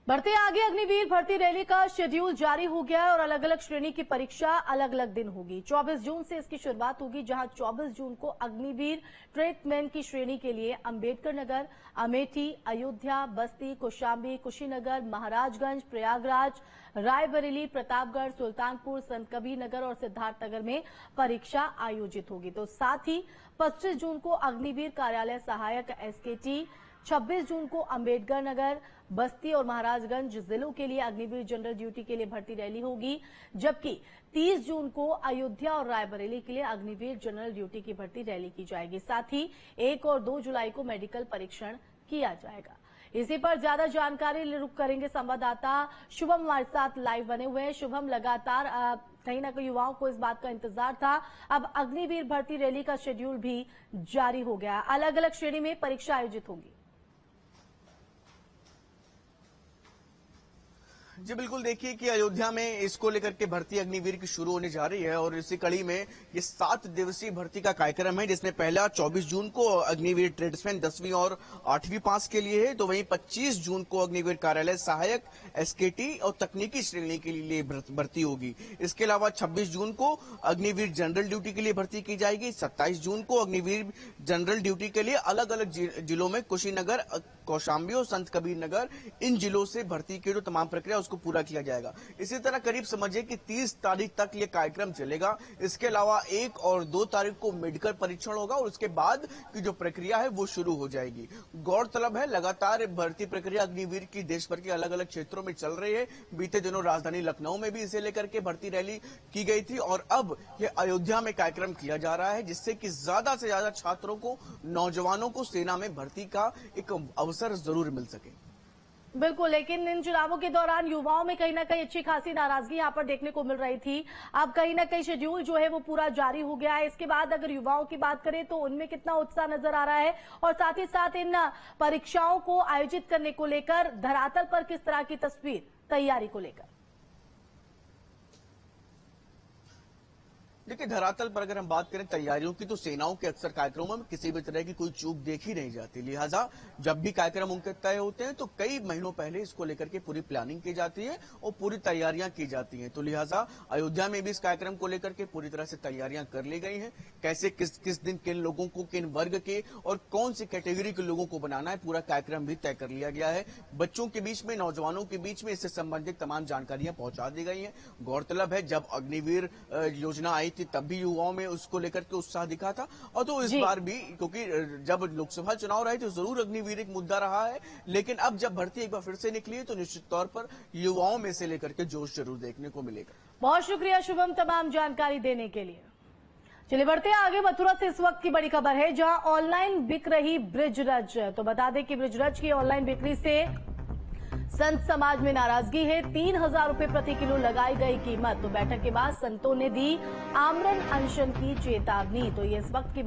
बढ़ते आगे अग्निवीर भर्ती रैली का शेड्यूल जारी हो गया है और अलग अलग श्रेणी की परीक्षा अलग अलग दिन होगी। 24 जून से इसकी शुरुआत होगी, जहां 24 जून को अग्निवीर ट्रेडमैन की श्रेणी के लिए अंबेडकर नगर, अमेठी, अयोध्या, बस्ती, कौशाम्बी, कुशीनगर, महाराजगंज, प्रयागराज, रायबरेली, प्रतापगढ़, सुल्तानपुर, संत कबीर नगर और सिद्धार्थनगर में परीक्षा आयोजित होगी। तो साथ ही 25 जून को अग्निवीर कार्यालय सहायक एसकेटी, 26 जून को अंबेडकर नगर, बस्ती और महाराजगंज जिलों के लिए अग्निवीर जनरल ड्यूटी के लिए भर्ती रैली होगी, जबकि 30 जून को अयोध्या और रायबरेली के लिए अग्निवीर जनरल ड्यूटी की भर्ती रैली की जाएगी। साथ ही 1 और 2 जुलाई को मेडिकल परीक्षण किया जाएगा। इसी पर ज्यादा जानकारी रुक करेंगे संवाददाता शुभम हमारे साथ लाइव बने हुए हैं। शुभम, लगातार कहीं ना कहीं युवाओं को इस बात का इंतजार था, अब अग्निवीर भर्ती रैली का शेड्यूल भी जारी हो गया, अलग अलग श्रेणी में परीक्षा आयोजित होगी। जी बिल्कुल, देखिए कि अयोध्या में इसको लेकर के भर्ती अग्निवीर की शुरू होने जा रही है और इसी कड़ी में ये 7 दिवसीय भर्ती का कार्यक्रम है, जिसमें पहला 24 जून को अग्निवीर ट्रेड्समैन 10वीं और 8वीं पास के लिए है, तो वहीं 25 जून को अग्निवीर कार्यालय सहायक एसकेटी और तकनीकी श्रेणी के लिए भर्ती होगी। इसके अलावा 26 जून को अग्निवीर जनरल ड्यूटी के लिए भर्ती की जाएगी। 27 जून को अग्निवीर जनरल ड्यूटी के लिए अलग अलग जिलों में कुशीनगर, कौशाम्बी और संत कबीर नगर, इन जिलों से भर्ती की जो तमाम प्रक्रिया उसको पूरा किया जाएगा। इसी तरह करीब समझिए कि 30 तारीख तक ये कार्यक्रम चलेगा। इसके अलावा 1 और 2 तारीख को मेडिकल परीक्षण होगा और उसके बाद की जो प्रक्रिया है वो शुरू हो जाएगी। गौरतलब है, लगातार भर्ती प्रक्रिया अग्निवीर की देश भर के अलग अलग क्षेत्रों में चल रही है। बीते दिनों राजधानी लखनऊ में भी इसे लेकर के भर्ती रैली की गई थी और अब ये अयोध्या में कार्यक्रम किया जा रहा है, जिससे कि ज्यादा से ज्यादा छात्रों को, नौजवानों को सेना में भर्ती का एक अवसर जरूर मिल सके। बिल्कुल, लेकिन इन चुनावों के दौरान युवाओं में कहीं ना कहीं अच्छी खासी नाराजगी यहाँ पर देखने को मिल रही थी। अब कहीं ना कहीं शेड्यूल जो है वो पूरा जारी हो गया है। इसके बाद अगर युवाओं की बात करें तो उनमें कितना उत्साह नजर आ रहा है और साथ ही साथ इन परीक्षाओं को आयोजित करने को लेकर धरातल पर किस तरह की तस्वीर, तैयारी को लेकर? देखिए, धरातल पर अगर हम बात करें तैयारियों की, तो सेनाओं के अक्सर कार्यक्रमों में किसी भी तरह की कोई चूक देखी नहीं जाती। लिहाजा जब भी कार्यक्रम उनके तय होते हैं तो कई महीनों पहले इसको लेकर के पूरी प्लानिंग की जाती है और पूरी तैयारियां की जाती हैं। तो लिहाजा अयोध्या में भी इस कार्यक्रम को लेकर के पूरी तरह से तैयारियां कर ली गई हैं। कैसे किस दिन किन लोगों को, किन वर्ग के और कौन सी कैटेगरी के लोगों को बनाना है, पूरा कार्यक्रम भी तय कर लिया गया है। बच्चों के बीच में, नौजवानों के बीच में इससे संबंधित तमाम जानकारियां पहुंचा दी गई हैं। गौरतलब है, जब अग्निवीर योजना आई तब भी युवाओं में उसको लेकर के उत्साह दिखा था और तो इस बार भी, क्योंकि जब लोकसभा चुनाव रहे तो जरूर अग्निवीर एक मुद्दा रहा है, लेकिन अब जब भर्ती एक बार फिर से निकली है तो निश्चित तौर पर युवाओं में से लेकर के जोश जरूर देखने को मिलेगा। बहुत शुक्रिया शुभम तमाम जानकारी देने के लिए। चलिए बढ़ते हैं आगे। मथुरा से इस वक्त की बड़ी खबर है, जहां ऑनलाइन बिक रही ब्रिजरज। तो बता दें कि ब्रिजरज की ऑनलाइन बिक्री से संत समाज में नाराजगी है। 3000 रुपए प्रति किलो लगाई गई कीमत। तो बैठक के बाद संतों ने दी आमरण अनशन की चेतावनी। तो ये इस वक्त की